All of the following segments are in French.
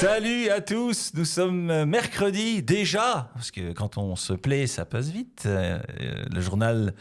Salut à tous, nous sommes mercredi déjà, parce que quand on se plaît, ça passe vite. Le journal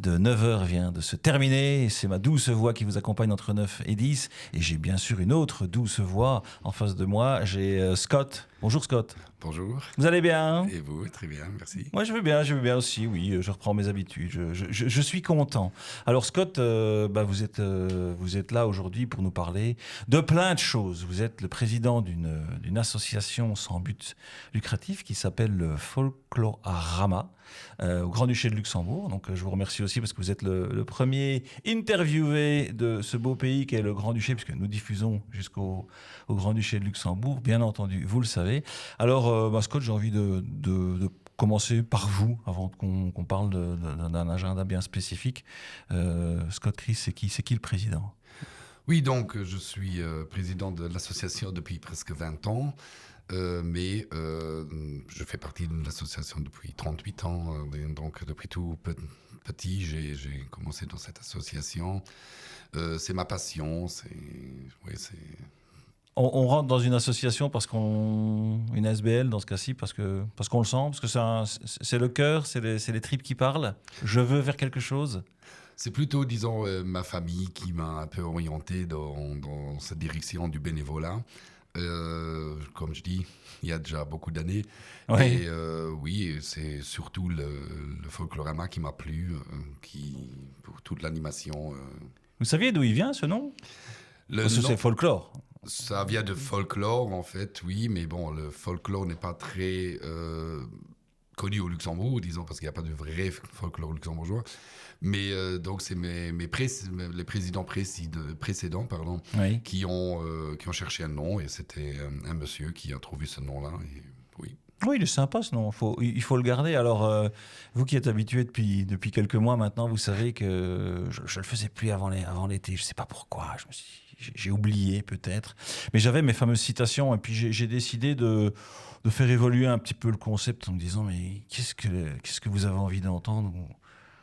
de 9h vient de se terminer, c'est ma douce voix qui vous accompagne entre 9 et 10, et j'ai bien sûr une autre douce voix en face de moi, j'ai Scott. Bonjour Scott. Bonjour. Vous allez bien? Et vous? Très bien, merci. Moi je vais bien aussi, oui, je reprends mes habitudes, je suis content. Alors Scott, vous êtes là aujourd'hui pour nous parler de plein de choses. Vous êtes le président d'une association sans but lucratif qui s'appelle le Folklorama au Grand-Duché de Luxembourg. Donc je vous remercie aussi parce que vous êtes le premier interviewé de ce beau pays qu'est le Grand-Duché, puisque nous diffusons jusqu'au Grand-Duché de Luxembourg, bien entendu, vous le savez. Alors Scott, j'ai envie de commencer par vous, avant qu'on parle d'un agenda bien spécifique. Scott Chris, c'est qui le président? Oui, donc je suis président de l'association depuis presque 20 ans, mais je fais partie de l'association depuis 38 ans. Donc depuis tout petit, j'ai commencé dans cette association. C'est ma passion, On rentre dans une association une ASBL dans ce cas-ci, parce qu'on le sent, parce que c'est le cœur, c'est les tripes qui parlent. Je veux faire quelque chose. C'est plutôt, disons, ma famille qui m'a un peu orienté dans cette direction du bénévolat. Comme je dis, il y a déjà beaucoup d'années. Oui. Et oui, c'est surtout le Folklorama qui m'a plu, pour toute l'animation. Vous saviez d'où il vient, ce nom? Parce que c'est folklore. Ça vient de folklore, en fait, oui, mais bon, le folklore n'est pas très connu au Luxembourg, disons, parce qu'il n'y a pas de vrai folklore luxembourgeois. Mais donc, c'est les présidents précédents, oui, qui ont cherché un nom, et c'était un monsieur qui a trouvé ce nom-là, et oui. Oui, il est sympa ce nom, il faut le garder. Alors, vous qui êtes habitué depuis quelques mois maintenant, vous savez que je ne le faisais plus avant l'été, je ne sais pas pourquoi, j'ai oublié peut-être. Mais j'avais mes fameuses citations, et puis j'ai décidé de faire évoluer un petit peu le concept en me disant, mais qu'est-ce que vous avez envie d'entendre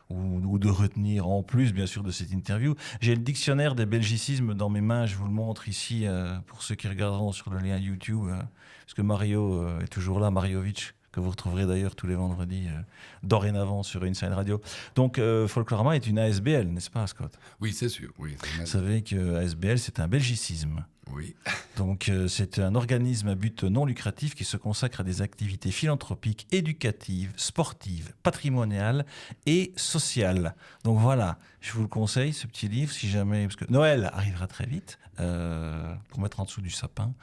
ou de retenir en plus, bien sûr, de cette interview. J'ai le dictionnaire des belgicismes dans mes mains, je vous le montre ici pour ceux qui regarderont sur le lien YouTube, parce que Mario est toujours là, Mariovic, que vous retrouverez d'ailleurs tous les vendredis dorénavant sur Inside Radio. Donc Folklorama est une ASBL, n'est-ce pas, Scott? Oui, c'est sûr. Oui, vous savez que ASBL, c'est un belgicisme. Oui. Donc c'est un organisme à but non lucratif qui se consacre à des activités philanthropiques, éducatives, sportives, patrimoniales et sociales. Donc voilà, je vous le conseille, ce petit livre, si jamais, parce que Noël arrivera très vite, pour mettre en dessous du sapin,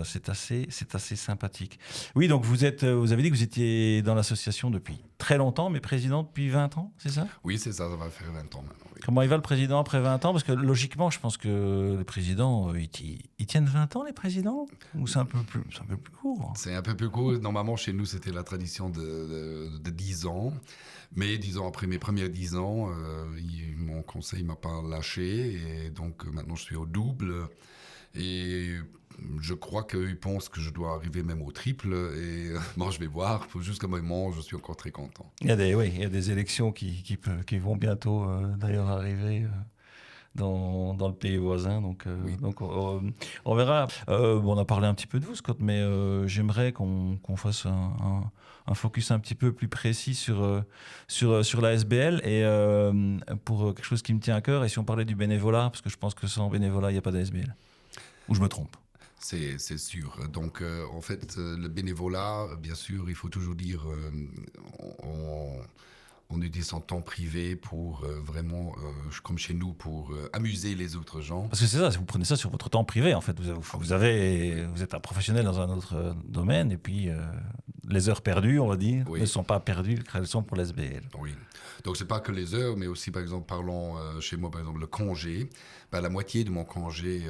c'est assez sympathique. Oui, donc vous avez dit que vous étiez dans l'association depuis très longtemps, mais président depuis 20 ans, c'est ça? Oui, c'est ça, ça va faire 20 ans maintenant. Oui. Comment il va le président après 20 ans? Parce que logiquement, je pense que les présidents, ils tiennent 20 ans, les présidents? Ou c'est un peu plus court? C'est un peu plus court. Normalement, chez nous, c'était la tradition de 10 ans. Mais disons, après mes premiers 10 ans, mon conseil ne m'a pas lâché. Et donc, maintenant, je suis au double. Et je crois qu'ils pensent que je dois arriver même au triple. Et bon, je vais voir. Jusqu'à un moment, je suis encore très content. Il y a des élections qui vont bientôt d'ailleurs arriver dans le pays voisin. Donc, oui. donc on verra. On a parlé un petit peu de vous, Scott, mais j'aimerais qu'on fasse un focus un petit peu plus précis sur la SBL et pour quelque chose qui me tient à cœur. Et si on parlait du bénévolat, parce que je pense que sans bénévolat, il n'y a pas d'ASBL. Ou je me trompe? C'est sûr. Donc, en fait, le bénévolat, bien sûr, il faut toujours dire, on utilise son temps privé pour vraiment, comme chez nous, pour amuser les autres gens. Parce que c'est ça, vous prenez ça sur votre temps privé, en fait. Vous êtes un professionnel dans un autre domaine, et puis les heures perdues, on va dire, oui. ne sont pas perdues, elles sont pour l'SBL. Oui. Donc, c'est pas que les heures, mais aussi, par exemple, parlons chez moi, par exemple, le congé. Ben, la moitié de mon congé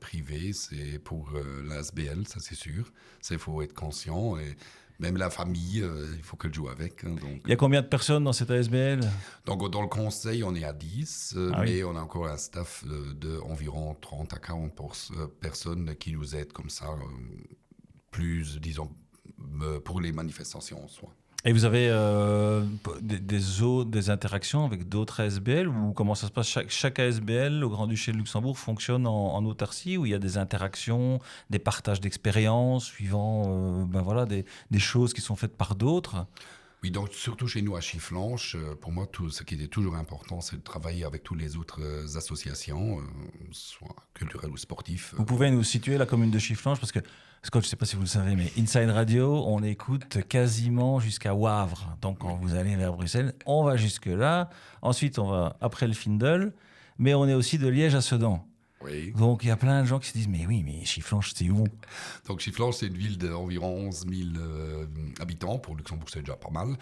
privé, c'est pour l'ASBL, ça c'est sûr. Ça, il faut être conscient. Et même la famille, il faut qu'elle joue avec. Hein, donc. Il y a combien de personnes dans cette ASBL? Donc, dans le conseil, on est à 10, mais on a encore un staff d'environ 30 à 40 personnes qui nous aident comme ça, plus, disons, pour les manifestations en soi. Et vous avez des interactions avec d'autres ASBL ou comment ça se passe? Chaque ASBL au Grand-Duché de Luxembourg fonctionne en autarcie où il y a des interactions, des partages d'expériences suivant voilà, des choses qui sont faites par d'autres. Oui, donc surtout chez nous à Chifflanche, pour moi, tout ce qui était toujours important, c'est de travailler avec toutes les autres associations, soit culturelles ou sportives. Vous pouvez nous situer la commune de Chifflange parce que, Scott, je ne sais pas si vous le savez, mais Inside Radio, on écoute quasiment jusqu'à Wavre. Donc quand vous allez vers Bruxelles, on va jusque-là. Ensuite, on va après le Findel, mais on est aussi de Liège à Sedan. Oui. Donc il y a plein de gens qui se disent mais oui, mais Chifflange, c'est où? Donc Chifflange, c'est une ville d'environ 11 000 habitants. Pour Luxembourg, c'est déjà pas mal.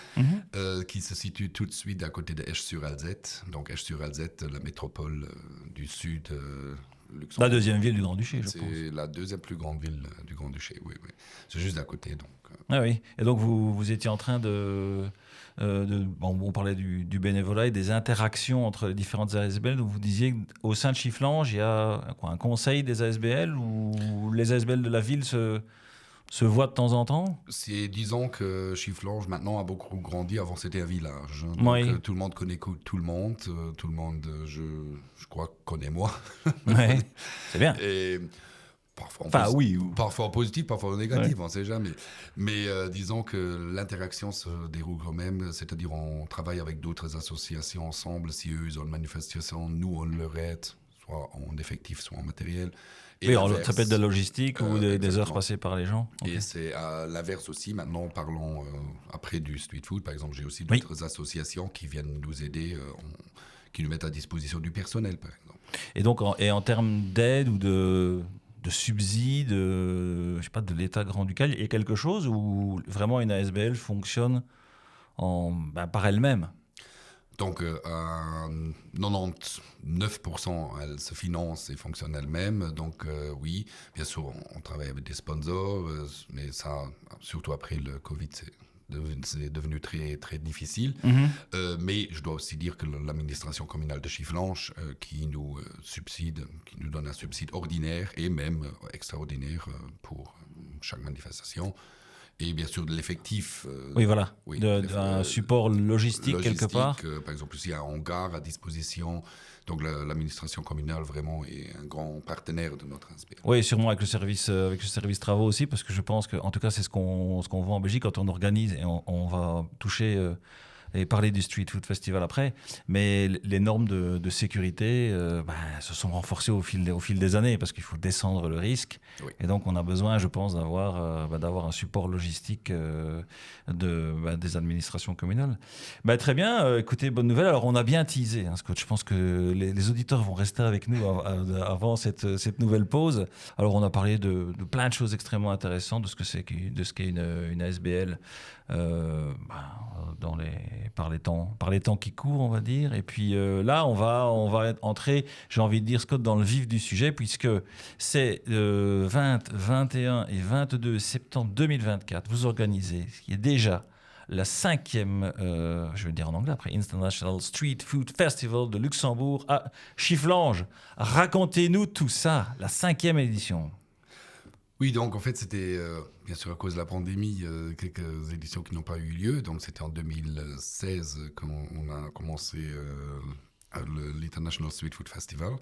Qui se situe tout de suite à côté de Esch-sur-Alzette. Donc Esch-sur-Alzette, la métropole du sud Luxembourg. La deuxième ville du Grand-Duché, je pense. C'est la deuxième plus grande ville du Grand-Duché, oui. C'est juste à côté, donc. Ah oui. Et donc vous étiez en train on parlait du bénévolat et des interactions entre les différentes ASBL. Donc vous disiez qu'au sein de Chifflange, il y a un conseil des ASBL où les ASBL de la ville se voient de temps en temps? Disons que Chifflange maintenant a beaucoup grandi. Avant, c'était un village. Donc, Oui. tout le monde connaît tout le monde. Tout le monde, je crois, connaît moi. Ouais. C'est bien. Et parfois parfois en positif, parfois en négatif, on ne sait jamais. Mais disons que l'interaction se déroule quand même, c'est-à-dire on travaille avec d'autres associations ensemble. Si eux ils ont une manifestation, nous on leur aide, soit en effectif, soit en matériel. Et oui, ça peut être de la logistique ou des heures passées par les gens. Okay. Et c'est à l'inverse aussi. Maintenant, parlons après du street food. Par exemple, j'ai aussi d'autres associations qui viennent nous aider, qui nous mettent à disposition du personnel, par exemple. Et donc, en termes d'aide ou de subsides, je sais pas, de l'État grand-ducal, il y a quelque chose où vraiment une ASBL fonctionne par elle-même? Donc, à 99%, elle se finance et fonctionne elle-même. Donc, oui, bien sûr, on travaille avec des sponsors, mais ça, surtout après le Covid, c'est devenu très, très difficile. Mais je dois aussi dire que l'administration communale de Chifflange, qui nous subside, qui nous donne un subside ordinaire et même extraordinaire pour chaque manifestation, et bien sûr de l'effectif. Oui, voilà. Un support logistique quelque part. Par exemple, s'il y a un hangar à disposition. Donc l'administration communale vraiment est un grand partenaire de notre ASBL. Oui, sûrement avec le service travaux aussi, parce que je pense que, en tout cas, c'est ce qu'on voit en Belgique quand on organise et on va toucher et parler du Street Food Festival après. Mais les normes de sécurité se sont renforcées au fil des années parce qu'il faut descendre le risque. Oui. Et donc, on a besoin, je pense, d'avoir un support logistique des administrations communales. Très bien. Écoutez, bonne nouvelle. Alors, on a bien teasé, Scott. Je pense que les auditeurs vont rester avec nous avant cette nouvelle pause. Alors, on a parlé de plein de choses extrêmement intéressantes, de ce qu'est une ASBL par les temps qui courent, on va dire. Et puis là, on va entrer, j'ai envie de dire, Scott, dans le vif du sujet, puisque c'est 20, 21 et 22 septembre 2024. Vous organisez ce qui est déjà la 5e, je vais le dire en anglais après, International Street Food Festival de Luxembourg à Chifflange. Racontez-nous tout ça, la 5e édition. Oui, donc en fait, c'était bien sûr à cause de la pandémie, quelques éditions qui n'ont pas eu lieu. Donc c'était en 2016 qu'on a commencé l'International Street Food Festival,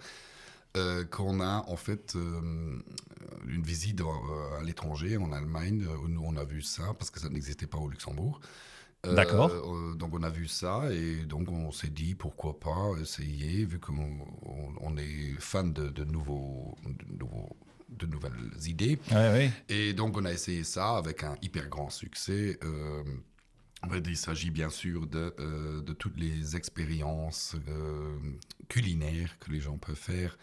qu'on a en fait une visite à l'étranger, en Allemagne, où nous on a vu ça, parce que ça n'existait pas au Luxembourg. D'accord. Donc on a vu ça et donc on s'est dit pourquoi pas essayer, vu qu'on est fan de nouvelles idées. Ouais. Et donc, on a essayé ça avec un hyper grand succès. Il s'agit bien sûr de toutes les expériences culinaires que les gens peuvent faire.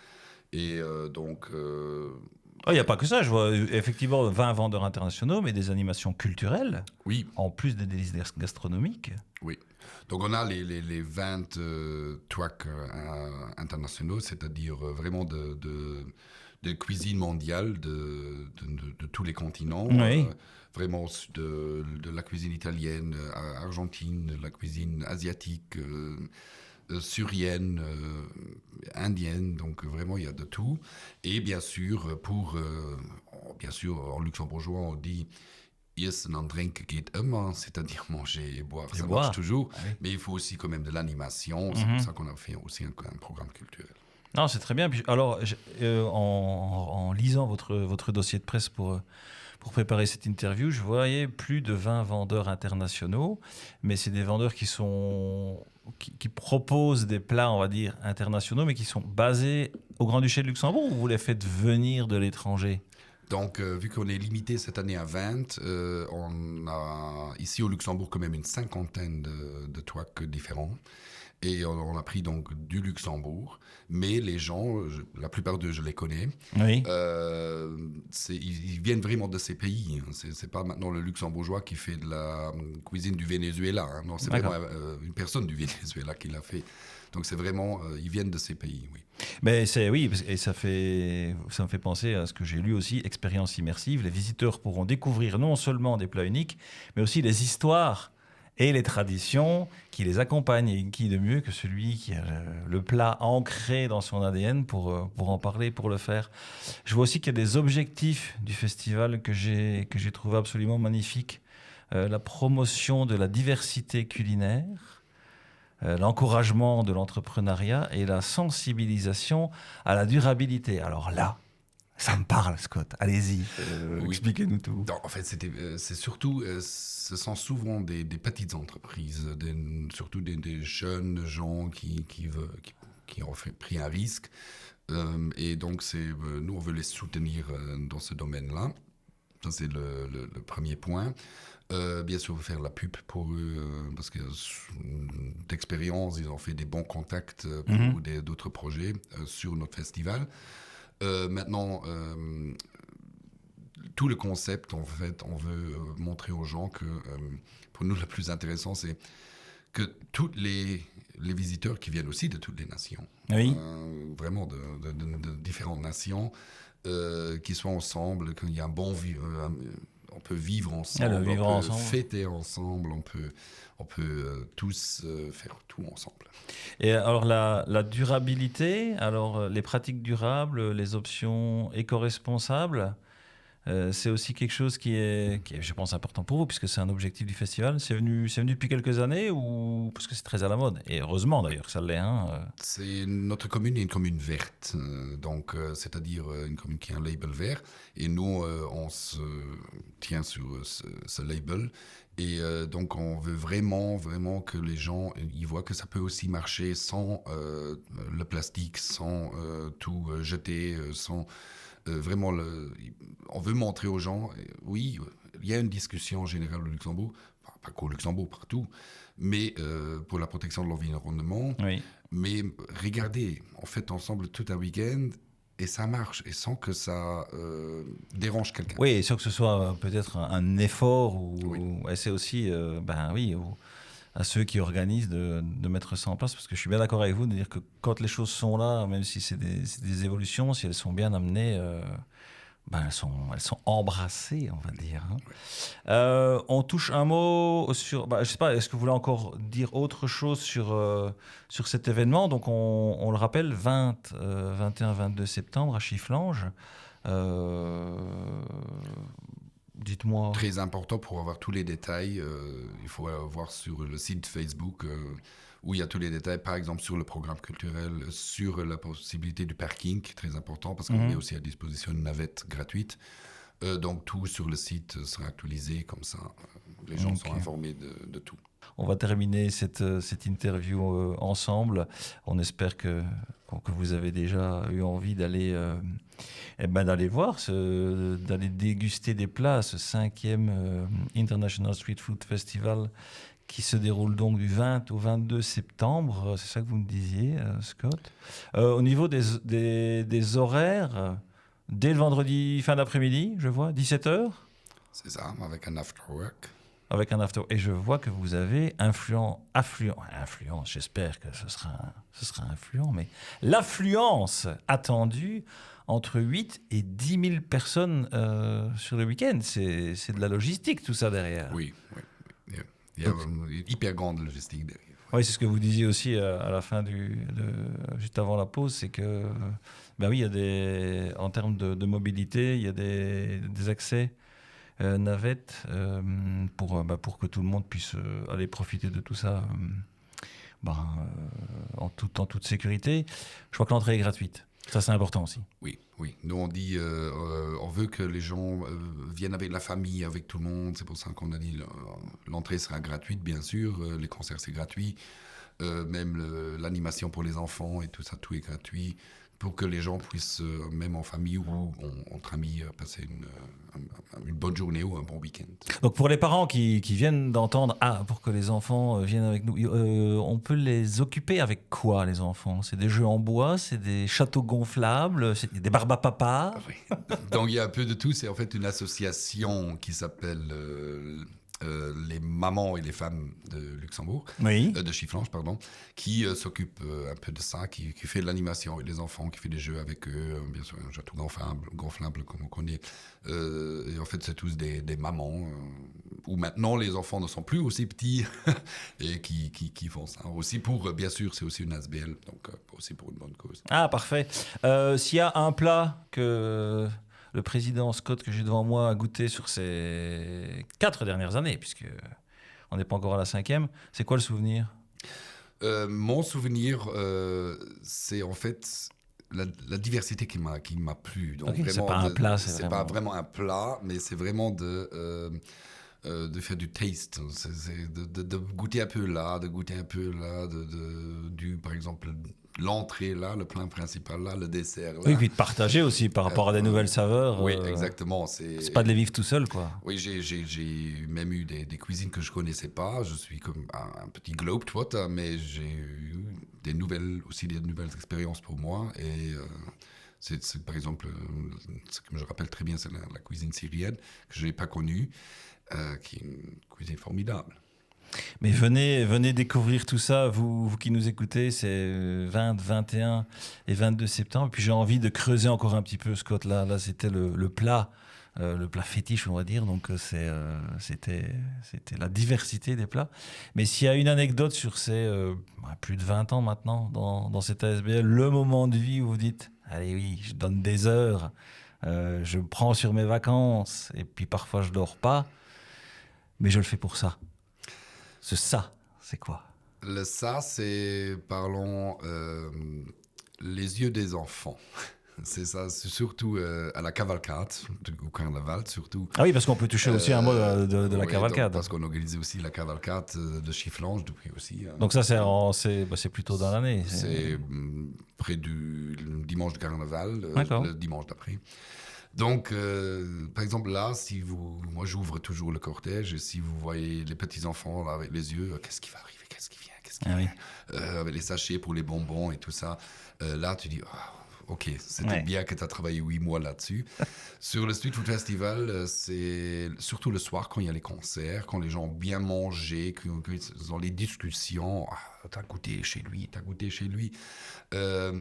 Et donc... Il n'y a pas que ça, je vois effectivement 20 vendeurs internationaux, mais des animations culturelles, oui. En plus des délices gastronomiques. Oui. Donc on a les 20 tracks internationaux, c'est-à-dire vraiment de cuisine mondiale de tous les continents. Oui. Vraiment de la cuisine italienne, argentine, de la cuisine asiatique, syrienne, indienne. Donc vraiment, il y a de tout. Et bien sûr, en luxembourgeois, on dit Essen und trinken geht immer, c'est-à-dire manger et boire, Et ça boire. marche toujours. Ah oui. Mais il faut aussi quand même de l'animation. C'est pour ça qu'on a fait aussi un programme culturel. Non, c'est très bien. Puis, alors, en lisant votre dossier de presse pour préparer cette interview, je voyais plus de 20 vendeurs internationaux, mais c'est des vendeurs qui proposent des plats, on va dire, internationaux, mais qui sont basés au Grand-Duché de Luxembourg, ou vous les faites venir de l'étranger? Donc, vu qu'on est limité cette année à 20, on a ici au Luxembourg quand même une cinquantaine de trucks différents. Et on a pris donc du Luxembourg, mais les gens, la plupart d'eux, je les connais. Oui. Ils viennent vraiment de ces pays. C'est pas maintenant le Luxembourgeois qui fait de la cuisine du Venezuela. Hein. Non, c'est vraiment une personne du Venezuela qui l'a fait. Donc c'est vraiment, ils viennent de ces pays, oui. Mais oui, et ça me fait penser à ce que j'ai lu aussi, expérience immersive. Les visiteurs pourront découvrir non seulement des plats uniques, mais aussi les histoires et les traditions qui les accompagnent. Et qui de mieux que celui qui a le plat ancré dans son ADN pour en parler, pour le faire. Je vois aussi qu'il y a des objectifs du festival que j'ai trouvé absolument magnifiques. La promotion de la diversité culinaire, l'encouragement de l'entrepreneuriat et la sensibilisation à la durabilité. Alors là, ça me parle, Scott. Allez-y, Oui. expliquez-nous tout. Non, en fait, c'est surtout, ce sont souvent des petites entreprises, surtout des jeunes gens qui ont pris un risque. Et donc, nous, on veut les soutenir dans ce domaine-là. Ça, c'est le premier point. Bien sûr, faire la pub pour eux, parce que d'expérience, ils ont fait des bons contacts pour d'autres projets sur notre festival. Maintenant, tout le concept, en fait, on veut montrer aux gens que, pour nous, le plus intéressant, c'est que tous les visiteurs qui viennent aussi de toutes les nations, Oui. vraiment de différentes nations, qui soient ensemble, qu'il y a un bon on peut vivre ensemble, on peut fêter ensemble, on peut tous faire tout ensemble. Et alors la durabilité, alors les pratiques durables, les options éco-responsables, c'est aussi quelque chose qui est, je pense, important pour vous, puisque c'est un objectif du festival. C'est venu depuis quelques années, ou parce que c'est très à la mode, et heureusement d'ailleurs que ça l'est. Notre commune est une commune verte, donc c'est-à-dire une commune qui a un label vert, et nous on se tient sur ce label, et donc on veut vraiment que les gens y voient que ça peut aussi marcher sans le plastique, sans tout jeter, sans vraiment, on veut montrer aux gens, oui, il y a une discussion générale au Luxembourg, pas qu'au Luxembourg, partout, mais pour la protection de l'environnement. Oui. Mais regardez, on fait ensemble tout un week-end et ça marche, et sans que ça dérange quelqu'un. Oui, et sans que ce soit peut-être un effort, Oui. c'est aussi, à ceux qui organisent de mettre ça en place, parce que je suis bien d'accord avec vous de dire que quand les choses sont là, même si c'est des évolutions, si elles sont bien amenées, elles sont embrassées, on va dire. On touche un mot sur... je sais pas, est-ce que vous voulez encore dire autre chose sur cet événement? Donc on le rappelle, 21-22 septembre à Chifflange. Dites-moi. Très important pour avoir tous les détails. Il faut voir sur le site Facebook où il y a tous les détails, par exemple sur le programme culturel, sur la possibilité du parking, très important, parce qu'on met aussi à disposition une navette gratuite. Donc tout sur le site sera actualisé, comme ça les gens sont informés de tout. On va terminer cette interview ensemble. On espère que vous avez déjà eu envie d'aller voir, d'aller déguster des plats à ce 5e International Street Food Festival qui se déroule donc du 20 au 22 septembre. C'est ça que vous me disiez, Scott. Au niveau des horaires, dès le vendredi fin d'après-midi, je vois, 17h. C'est ça, avec un after-work. Avec un after. Et je vois que vous avez affluence, j'espère que ce sera influent, mais l'affluence attendue entre 8 et 10 000 personnes sur le week-end. C'est de la logistique, tout ça, derrière. Oui. Il y a une hyper grande logistique derrière. Oui, c'est ce que vous disiez aussi à la fin juste avant la pause, c'est que, il y a en termes de mobilité, il y a des accès navette pour que tout le monde puisse aller profiter de tout ça en toute sécurité. Je crois que l'entrée est gratuite. Ça, c'est important aussi. Oui. Nous, on dit, on veut que les gens viennent avec la famille, avec tout le monde. C'est pour ça qu'on a dit l'entrée sera gratuite, bien sûr. Les concerts, c'est gratuit. Même l'animation pour les enfants et tout ça, tout est gratuit. Pour que les gens puissent, même en famille ou entre amis, passer une bonne journée ou un bon week-end. Donc pour les parents qui viennent d'entendre, pour que les enfants viennent avec nous, on peut les occuper avec quoi, les enfants? C'est des jeux en bois, c'est des châteaux gonflables, c'est des barbes à papa? Oui. Donc il y a un peu de tout. C'est en fait une association qui s'appelle les mamans et les femmes de Luxembourg, oui. De Chifflange, pardon, qui s'occupe un peu de ça, qui fait de l'animation avec les enfants, qui fait des jeux avec eux, bien sûr, un château gonflable comme on connaît. Et en fait, c'est tous des mamans, où maintenant les enfants ne sont plus aussi petits, et qui font ça. Aussi pour, bien sûr, c'est aussi une ASBL, donc aussi pour une bonne cause. Ah, parfait. S'il y a un plat que le président Scott que j'ai devant moi a goûté sur ces 4 dernières années, puisque on n'est pas encore à la 5e. C'est quoi le souvenir? Mon souvenir, c'est en fait la diversité qui m'a plu. Donc okay, vraiment c'est pas un plat, c'est pas vraiment un plat, mais c'est vraiment de faire du taste, de goûter un peu là, de goûter un peu là, par exemple l'entrée là, le plat principal là, le dessert là. Oui, puis de partager aussi par rapport à des nouvelles saveurs. Oui, exactement. C'est pas de les vivre tout seul, quoi. Oui, j'ai même eu des cuisines que je connaissais pas. Je suis comme un petit globetrotter, mais j'ai eu des nouvelles expériences pour moi. Et c'est par exemple, ce que je rappelle très bien, c'est la cuisine syrienne que je n'ai pas connue, qui est une cuisine formidable. Mais venez découvrir tout ça, vous qui nous écoutez, c'est 20, 21 et 22 septembre. Et puis j'ai envie de creuser encore un petit peu, Scott. Là c'était le plat fétiche, on va dire. Donc c'était la diversité des plats. Mais s'il y a une anecdote sur ces plus de 20 ans maintenant dans cette ASBL, le moment de vie où vous dites, allez oui, je donne des heures, je prends sur mes vacances, et puis parfois je dors pas, mais je le fais pour ça. Ça, c'est quoi? Le ça, c'est, parlons, les yeux des enfants. C'est ça, c'est surtout à la cavalcade, au carnaval surtout. Ah oui, parce qu'on peut toucher aussi un mot de la cavalcade. Parce qu'on organisait aussi la cavalcade de Chifflange depuis aussi. Donc ça, c'est plutôt dans l'année. C'est près du dimanche de carnaval, le dimanche d'après. Donc, par exemple, là, moi j'ouvre toujours le cortège, et si vous voyez les petits-enfants là, avec les yeux, qu'est-ce qui va arriver, qu'est-ce qui vient, oui. avec les sachets pour les bonbons et tout ça, là tu dis, ok, c'était bien que tu as travaillé 8 mois là-dessus. Sur le Street Food Festival, c'est surtout le soir quand il y a les concerts, quand les gens ont bien mangé, qu'ils ont les discussions, t'as goûté chez lui.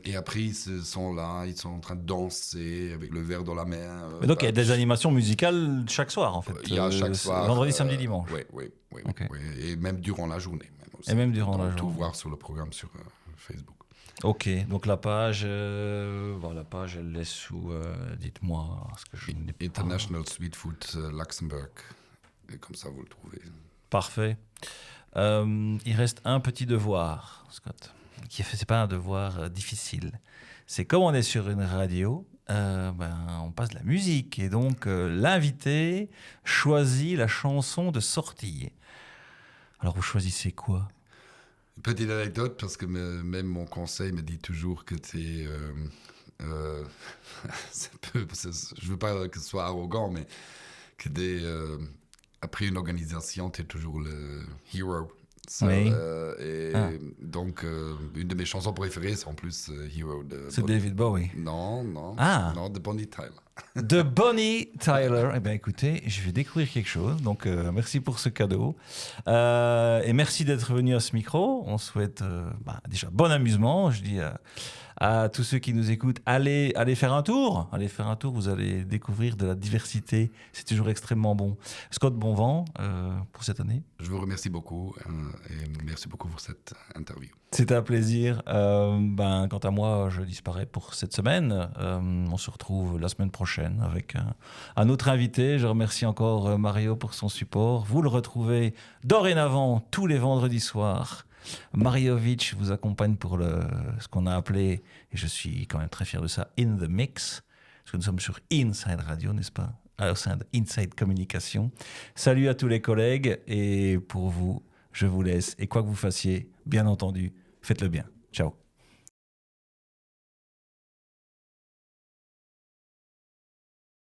Et après, ils sont là, ils sont en train de danser avec le verre dans la main. Mais donc, il y a des animations musicales chaque soir, en fait. Il y a chaque soir. Vendredi, samedi, dimanche. Oui. Okay. Et même durant la journée. Et même durant la journée. Tout voir sur le programme sur Facebook. Ok, donc la page, elle laisse sous, dites-moi ce que je n'ai pas. International Street Food Luxembourg. Et comme ça, vous le trouvez. Parfait. Il reste un petit devoir, Scott. C'est pas un devoir difficile. C'est comme on est sur une radio, on passe de la musique. Et donc, l'invité choisit la chanson de sortie. Alors, vous choisissez quoi? Petite anecdote, parce que même mon conseil me dit toujours que je ne veux pas que ce soit arrogant, mais que après une organisation, tu es toujours le hero. Donc, une de mes chansons préférées, c'est en plus Hero de... C'est David Bowie. Non, de Bonnie Tyler. De Bonnie Tyler. Eh bien, écoutez, je vais découvrir quelque chose. Donc, merci pour ce cadeau. Et merci d'être venu à ce micro. On souhaite déjà bon amusement. Je dis à tous ceux qui nous écoutent, allez faire un tour. Allez faire un tour, vous allez découvrir de la diversité. C'est toujours extrêmement bon. Scott, bon vent pour cette année. Je vous remercie beaucoup et merci beaucoup pour cette interview. C'était un plaisir. Quant à moi, je disparais pour cette semaine. On se retrouve la semaine prochaine avec un autre invité. Je remercie encore Mario pour son support. Vous le retrouvez dorénavant tous les vendredis soirs. Mariovic vous accompagne pour ce qu'on a appelé, et je suis quand même très fier de ça, In the Mix. Parce que nous sommes sur Inside Radio, n'est-ce pas? Au sein de Inside Communication. Salut à tous les collègues. Et pour vous, je vous laisse. Et quoi que vous fassiez, bien entendu, faites-le bien. Ciao.